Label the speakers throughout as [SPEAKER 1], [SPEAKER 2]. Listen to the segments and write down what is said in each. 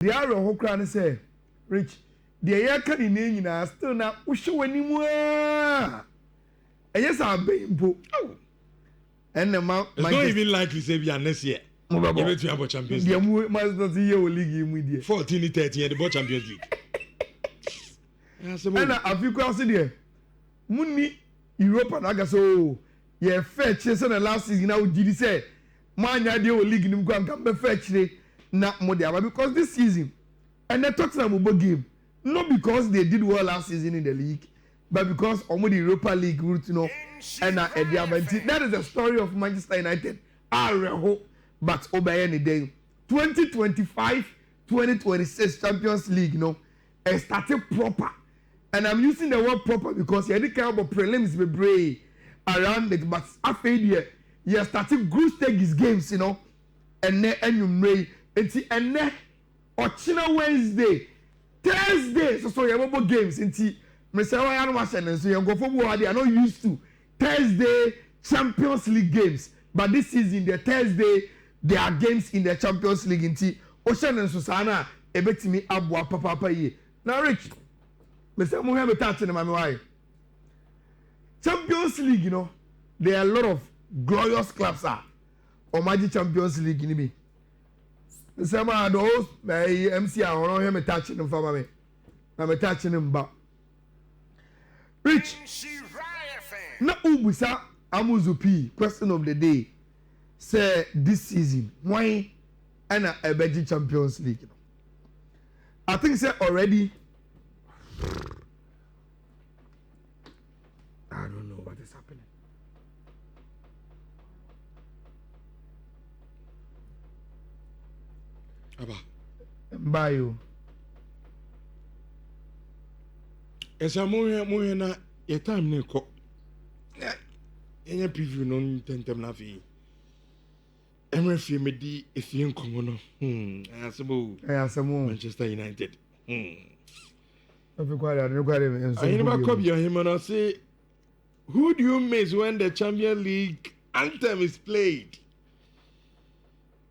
[SPEAKER 1] The arrow who cran say, Rich, the air can in Nhyira still now, we show anymore. And yes, I've been put. And the mount,
[SPEAKER 2] it's not even likely to be next year. Give it to you Champions League.
[SPEAKER 1] The must see your league with you.
[SPEAKER 2] 14-30 at the Champions League.
[SPEAKER 1] And I feel cross there. Muni Europe and Agaso. Yeah, fetch the last season now. Did say, man, I do league in come fetch not more there because this season and the Tottenham will game not because they did well last season in the league, but because almost the Europa League route, you know, and that is the story of Manchester United. But obey any day 2025-2026 Champions League, you know, and started proper. And I'm using the word proper because you had kind of prelims be brave around it, but after you started group stage games, you know, and then you may and then Ochina Wednesday, Thursday, so you have games into Messiah and so you go for what they are not used to Thursday Champions League games, but this season the Thursday there are games in the Champions League into Ocean and Susana a bit me abwa papa ye. Now Rich, Mr. Muhammad touching my why Champions League, you know, there are a lot of glorious clubs or Magic Champions League in me. Some of those MC I don't hear me touching them for me. I'm touching them back. Rich, na ubusa amuzupi question of the day. Say this season why and a Magic Champions League. I think say already. I don't know what is happening. Mbayo.
[SPEAKER 2] Esa mo na your time ne ko. Enya preview no tentem na fi. Emre fi me di efie nkomo no. Asemo. Manchester United.
[SPEAKER 1] Afi kware enso.
[SPEAKER 2] Ayi ba ko bi ohimo no say who do you miss when the Champions League anthem is played?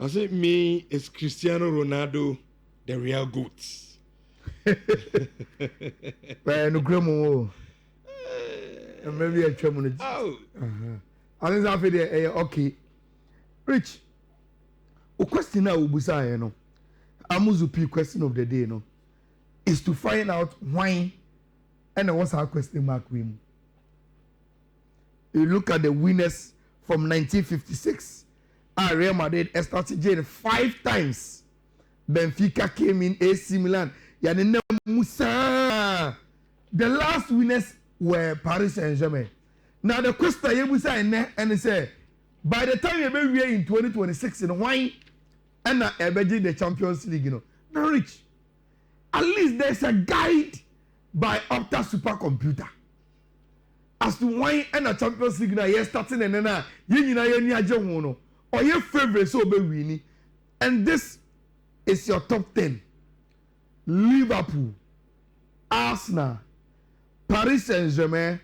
[SPEAKER 2] I say me is Cristiano Ronaldo, the real goods.
[SPEAKER 1] Well, no grandma. Maybe a chairman.
[SPEAKER 2] Oh.
[SPEAKER 1] I think I feel okay. Rich. O question now ubusa no. Amuzupi question of the day no. Is to find out why and what's our question mark win. You look at the winners from 1956. Real Madrid started Jane 5 times. Benfica came in, AC Milan. Musa. The last winners were Paris Saint-Germain. Now the question you say and say by the time you be in 2026 in why and the Champions League, you know. Now Rich, at least there's a guide by Opta supercomputer as to why and a Champions League now you're starting and then you or your favorite so be winning, and this is your top 10. Liverpool, Arsenal, Paris Saint-Germain,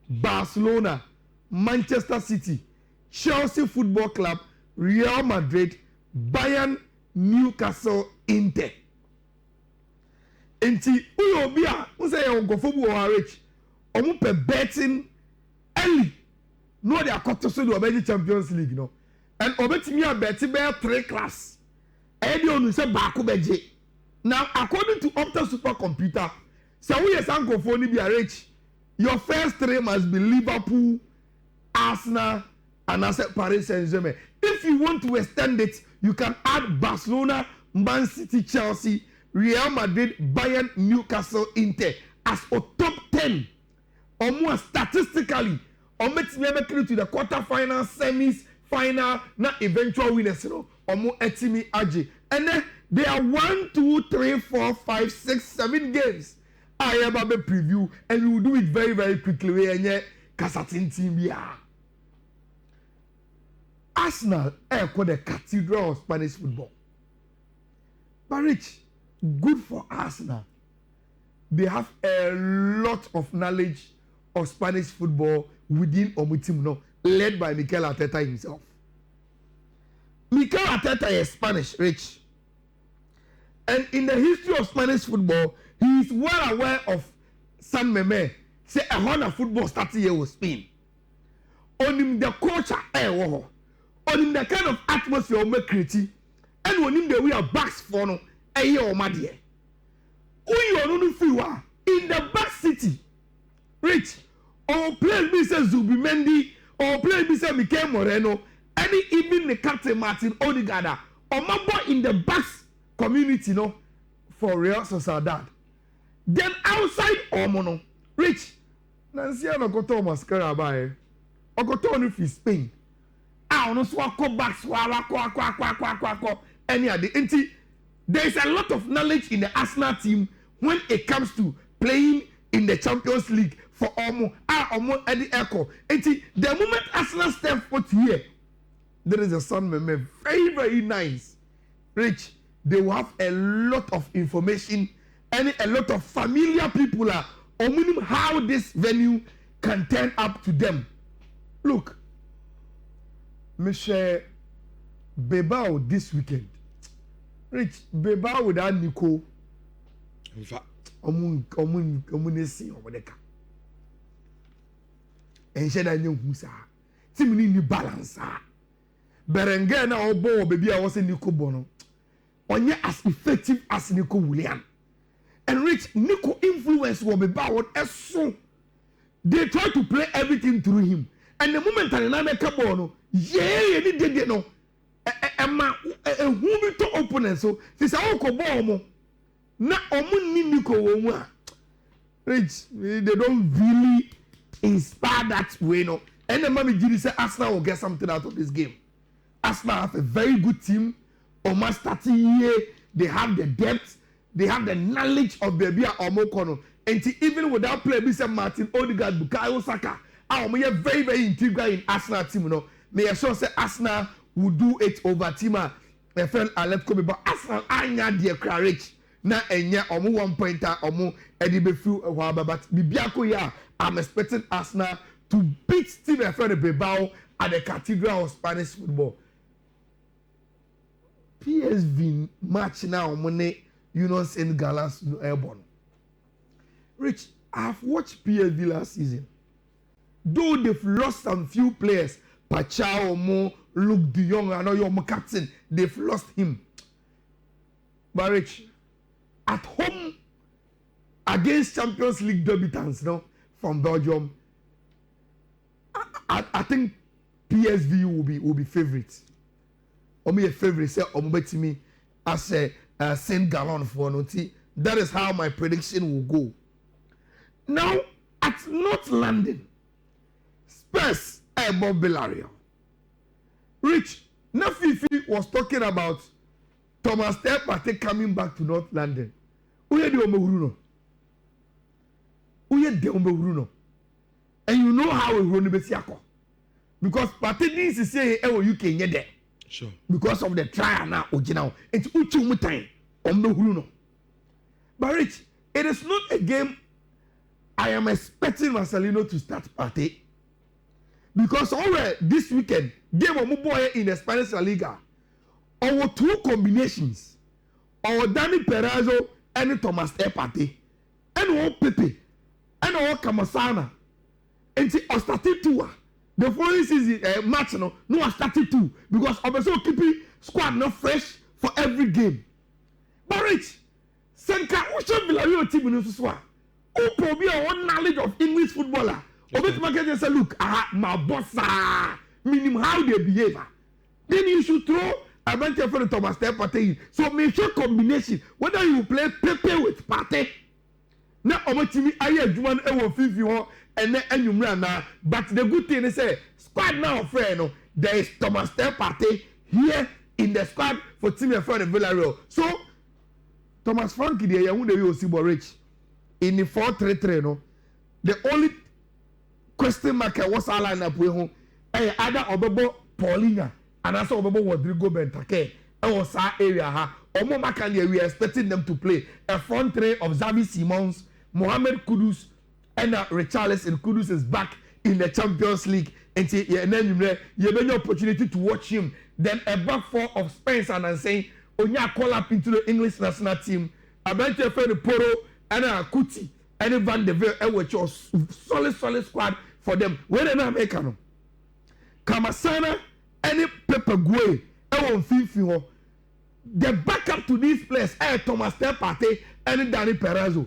[SPEAKER 1] Barcelona, Manchester City, Chelsea Football Club, Real Madrid, Bayern, Newcastle, Inter. Enti uyo bia unse ya ngofobu wa rich omu pe betting early no they are cut so the Champions League no. And obetimi a bet be 3 class. Edi onu se baako beje. Now according to Opta supercomputer, so we sanko for ni be rich. Your first 3 must be Liverpool, Arsenal, and Paris Saint-Germain. If you want to extend it, you can add Barcelona, Man City, Chelsea, Real Madrid, Bayern, Newcastle, Inter as a top 10. Or more statistically, or make me to the quarterfinals, semis, final, not eventual winners, you know, or more etimi aji. And then there are 1, 2, 3, 4, 5, 6, 7 games. I have a preview, and we will do it very, very quickly. And yet, Kasatin team, yeah. Arsenal are called the cathedral of Spanish football. But Rich, good for Arsenal. They have a lot of knowledge of Spanish football within Omutim, no, led by Mikel Arteta himself. Mikel Arteta is Spanish, Rich. And in the history of Spanish football, he is well aware of San Meme. Say a Honda football started here with Spain. On him the culture, on him the kind of atmosphere we create, and on him the way of backs for no, or madie. Who you know in the back city, Rich, or play Mr. Zubimendi, or play Mr. Mikel Moreno, any even the captain Martin Odegaard, or member in the backs community, no, for Real Sociedad. Then outside Omono, Rich, Nancy Okoto mascara by Okoto for Spain. I don't know back any other. There is a lot of knowledge in the Arsenal team when it comes to playing in the Champions League for Omo Eddie Echo. The moment Arsenal step foot here, there is a son meme, very, very nice. Rich, they will have a lot of information and a lot of familiar people are on how this venue can turn up to them. Look, Michelle Bebao this weekend. Rich, Bebao without Nico.
[SPEAKER 2] In fact,
[SPEAKER 1] community over the car. And she doesn't know who's a team balance. Berenga na obo baby I was in Nico Bono. Onye as effective as Nico William. And Rich, Nico influence will be about so they try to play everything through him. And the moment I na make bono, yeah, you did no. Who be to opponent so this all ko bomo. Na omu ni Nico wo Rich, they don't really inspire that way no. And the mommy Giri say Arsenal will get something out of this game. Arsenal have a very good team. Almost 30 years, they have the depth, they have the knowledge of the Bia Omokono. And even without playing Mr. Martin Odegaard, Bukayo Saka, I'm very, very integral in Arsenal team. You know, may I sure say Arsenal will do it over team. My friend Alep Kobe, but Arsenal anya dear courage. Na enya omo 1 pointer omo edibe few but bibiako ya I'm expecting Arsenal to beat Team Efren Bilbao at the Cathedral of Spanish football. PSV match now money St. Gallas Airborne. Rich, I've watched PSV last season. Though they've lost some few players, Pachao, Mo, Luke De Jong, I know you're my captain, they've lost him. But Rich, at home against Champions League debutants, from Belgium, I think PSV will be favorites. Or me a favorite say to me as a Saint Gallen for Noti. That is how my prediction will go. Now at North London, Spurs above Villarreal. Rich, Nafifi was talking about Thomas Partey coming back to North London. Uye de Omewuruno. And you know how we run the Besiako. Because Partey needs to say, you can get there.
[SPEAKER 2] Sure.
[SPEAKER 1] Because of the trial now, it's Uchu time on the Huruno. But Rich, it is not a game I am expecting Marcelino to start Partey. Because already this weekend, game of Muboye in the Spanish La Liga, our two combinations, our Danny Perazzo and Thomas Partey, and our Pepe, and our Kamasana, and the started two. The following season match no started too because obviously keeping squad not fresh for every game. But Rich, Senka, who should Villarreal team in this one? Who probably one knowledge of English footballer? Obet market say, look, my boss, meaning how they behave. Then you should throw a bunch of Thomas Partey. So make sure combination whether you play Pepe with Partey. Now over team I Juman ewo 50 and then but the good thing is squad now friend there is Thomas Partey here in the squad for Team Efren Villarreal. So Thomas Frankie there you will see Rich in the 4-3-3 the only question mark was our lineup we home either Obebo Paulina and also Obebo Rodrigo Bentake and was our area Omo Makanya we are expecting them to play a front three of Xavi Simons, Mohamed Kudus and Richarlison. Kudus is back in the Champions League and then you have any opportunity to watch him. Then a back four of Spence and saying onya call up into the English national team abante fe the Poro and Kuti and Van de Veer e which was solid squad for them where they na make no Kamasana any Pepe Gueye e won fifi ho the backup to these players Thomas Partey and Danny Perazzo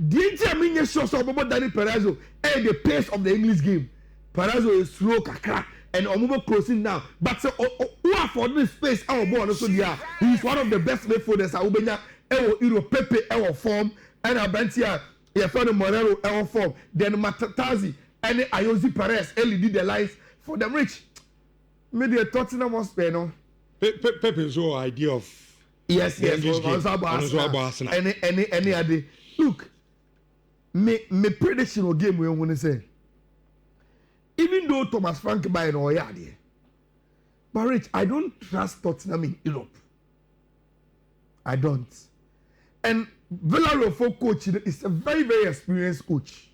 [SPEAKER 1] DJ minye sure so about Danny Perazzo the pace of the English game Perazzo is slow kakra and Omubo closing now but so who afford this space our boy also there he is one of the best midfielders Ubenya Euro Pepe our form and Abantia Yefano Morero our form then Matatazi and Ayozi Perez lead the lines for them rich maybe a Tottenham was no
[SPEAKER 2] Pepe's whole idea of
[SPEAKER 1] yes any other look me prediction of game we want to say even though Thomas Frank buy no yard but Rich I don't trust Tottenham in Europe I don't and Villarreal for coach is a very experienced coach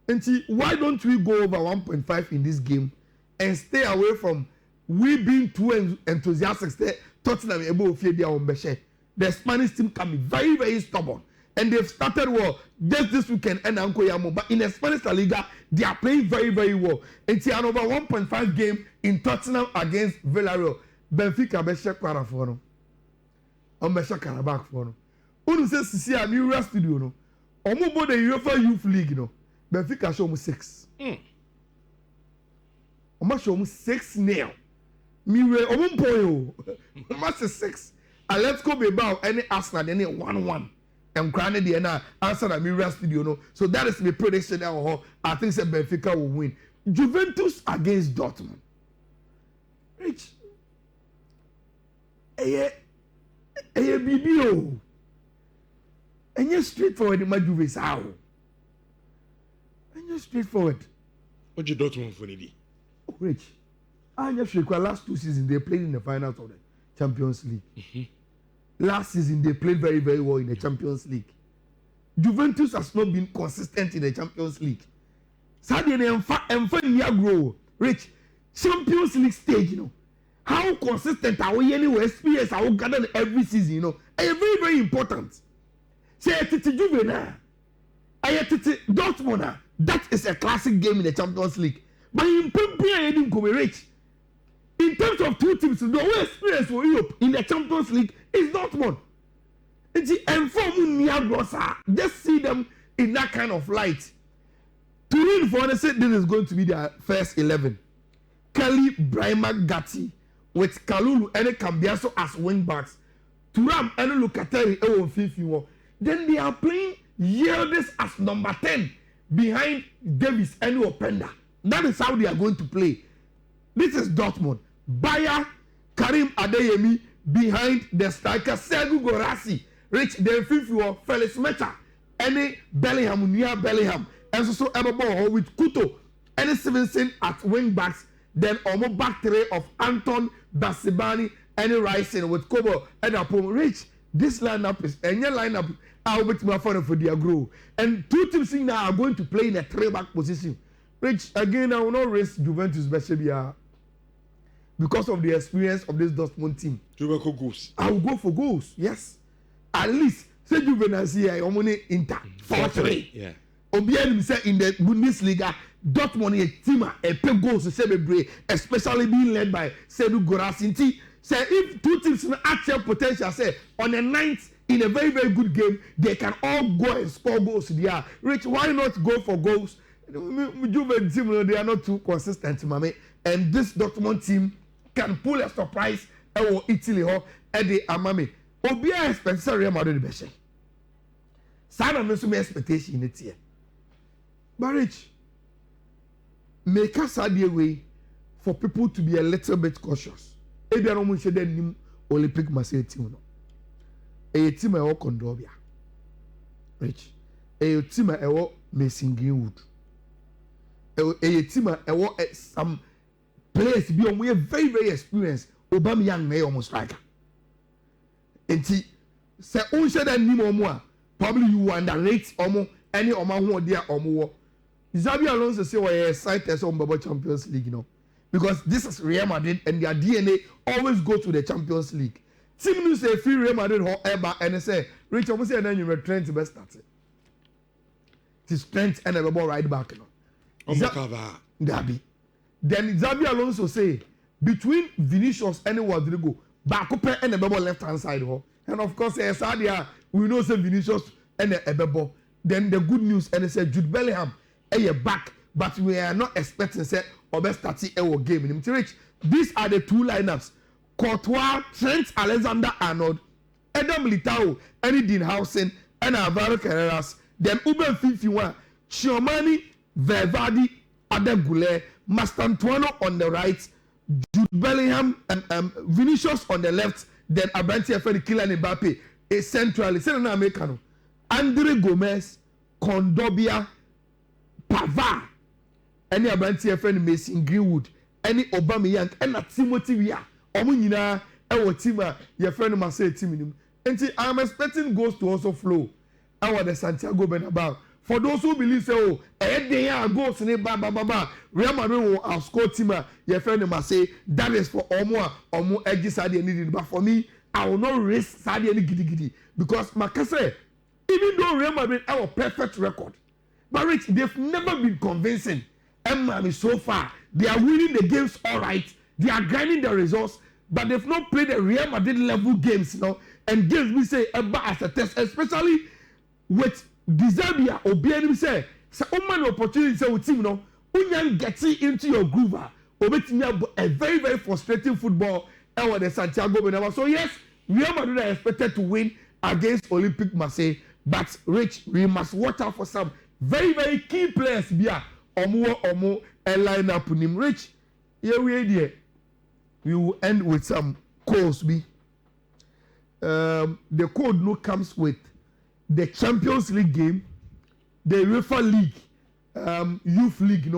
[SPEAKER 1] and see why don't we go over 1.5 in this game and stay away from we being too enthusiastic Tottenham able to fear their own best. The Spanish team can be very stubborn and they've started well just this weekend and Uncle Yamo but in the Spanish La Liga they are playing very well and see an over 1.5 game in Tottenham against Villarreal Benfica beshe kwara for no on beshe Karabakh for no unu say sisi a Nhyira studio no omo bo the UEFA Youth League no Benfica show mu 6 omo show mu 6-0 Miwe omo mpoyo omo 6 Atletico Bilbao any Arsenal any 1-1 and granted the na answer na Nhyira studio no so that is my prediction I think say Benfica will win Juventus against Dortmund Rich BBO and you straightforward in my Juve sao and you straightforward
[SPEAKER 2] what you Dortmund for the
[SPEAKER 1] Rich and you last 2 seasons they played in the finals of the Champions League last season they played very well in the Champions League Juventus has not been consistent in the Champions League Saturday and grow Rich Champions League stage you know how consistent are we anyway experience are we gathered every season you know and very important say titi Juve na titi Dortmund na that is a classic game in the Champions League but in Premier League Rich in terms of two teams the whole experience for Europe in the Champions League is Dortmund it's inform Nhyira just see them in that kind of light Turin for say this is going to be their first 11 Kelly Brahima Gatti with Kalulu and Cambiaso as wing backs Thuram and Lukateri on 51 then they are playing Yildiz as number 10 behind Davis and Openda that is how they are going to play this is Dortmund Bayer Karim Adeyemi behind the striker Sergio Gorassi Rich then 51 Felix Meta any Bellingham Nhyira Bellingham and so Ebabo with Kuto and Stevenson at wing backs then almost back three of Anton Basibani and Rising with Kobo and Apom Rich this lineup is any lineup I'll bet my phone for their grow and two teams now are going to play in a 3-back position Rich again I will not raise Juventus Beshebia because of the experience of this Dortmund team
[SPEAKER 2] goals
[SPEAKER 1] I will go for goals yes at least say Juventus here omoni Inter 4-3
[SPEAKER 2] yeah
[SPEAKER 1] Obianim say in the Bundesliga Dortmund a team a pay goals to say especially being led by Sergio Gorassi say if two teams have actual potential say on the 9th in a very good game they can all go and score goals there Rich why not go for goals Juve team they are not too consistent mame and this Dortmund team can pull a surprise or Italy or Eddie Amame Obia expect Real Madrid be she sana no so expectation in it here but Rich make us a way for people to be a little bit cautious ebi no mo hwe dem nim Olympic Marseille team no a team e wo Kondobia Rich a team e wo Mason Greenwood a team e wo some players be on we very experienced Aubameyang na almost striker enti say unhwe dem nim omo a probably you underrate omo any omo ho dia omo wo Xabi Alonso say we are excited on Baba Champions League, you know, because this is Real Madrid and their DNA always go to the Champions League. team news say free Real Madrid ho eba and say Rich almost say then you were Trent best start it is Trent and a ball right back Gabi then Xabi Alonso say between Vinicius and Rodrigo back up and a ball left hand side ho and of course Sadia we know say Vinicius and a ball then the good news and they say Jude Bellingham back but we are not expecting say or start a game in him. Rich, these are the two lineups. Courtois, Trent Alexander-Arnold, Eder Militao, Eddie Dean Howson, and Alvaro Carreras. Then Uber 51, Chiomani, Vervardi, Adegule, Mastantuano on the right, Jude Bellingham, and Vinicius on the left. Then Abranti Efedi, Kylian Mbappe, a centrally. Senator Americano, Andre Gomez, Kondobia, Pavard, any Abranti Efedi, Mason Greenwood, any Aubameyang, and Timothy Weah. Omo nyina e team a your friend Marseille team nim. I'm expecting goals to also flow. Our the Santiago Bernabeu. For those who believe say oh, they are goals in ba. Real Madrid will outscore team a your friend Marseille. That is for omo edgy side needed. But for me, I will not risk side any giddy because Makase, even though Real Madrid have a perfect record, but Rich, they've never been convincing. Miami so far, they are winning the games all right. They are grinding the results, but they've not played the Real Madrid level games, and games we say as a test, especially with Desabia or BNB say, so man opportunity say with team, Unyan getting into your groove, or a very, very frustrating football, and the Santiago Bernabeu. So yes, Real Madrid are expected to win against Olympique Marseille, but Rich, we must watch out for some very, very key players here. Omo, and line up with him. Rich, here we will end with some calls. The code no comes with the Champions League game, the UEFA League, Youth League,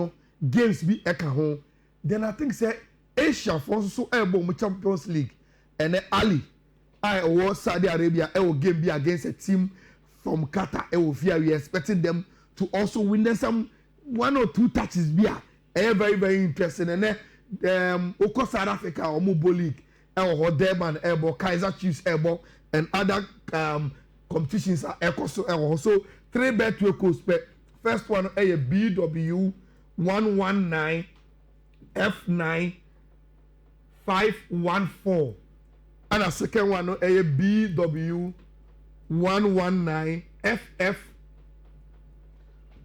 [SPEAKER 1] games be eka home. Then I think say Asia for so able Champions League and then Ali, I was Saudi Arabia, will game be against a team from Qatar. Will fear we expecting them to also win them some 1 or 2 touches. Be very, very interesting. And then Oko South Africa or Mobile League, or Durban, Kaiser Chiefs, and other competitions are also 3 bet to a first one a BW 119 F9 514, and a second one a BW 119 FF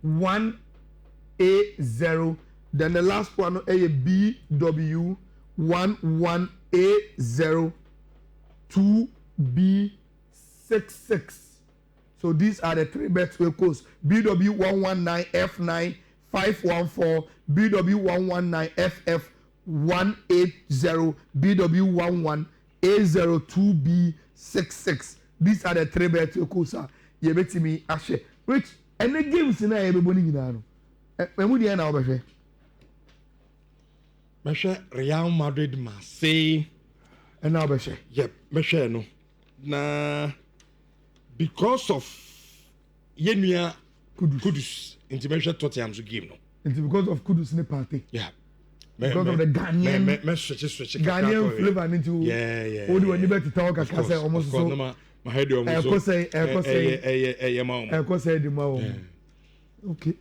[SPEAKER 1] 1A0. Then the last one a BW 11A0 2B66. So these are the 3 bets equals BW 119 F9 514, BW 119 FF 180, BW 11A0 2B66. These are the 3 bets equals. You bet me ashe. Which any games in everybody no. Memudi na obehwe.
[SPEAKER 2] Meshe Real Madrid Marseille
[SPEAKER 1] And now obehwe.
[SPEAKER 2] Yep, meshe no. Na because of Yenua Kudus into meshe Tottenham's game no.
[SPEAKER 1] It's because of Kudus ne party.
[SPEAKER 2] Yeah.
[SPEAKER 1] Because of the Ghanaian Ghanaian flavor into
[SPEAKER 2] yeah.
[SPEAKER 1] Odi when you bet to talk akase almost so.
[SPEAKER 2] My head almost.
[SPEAKER 1] Ekose the mao. Okay.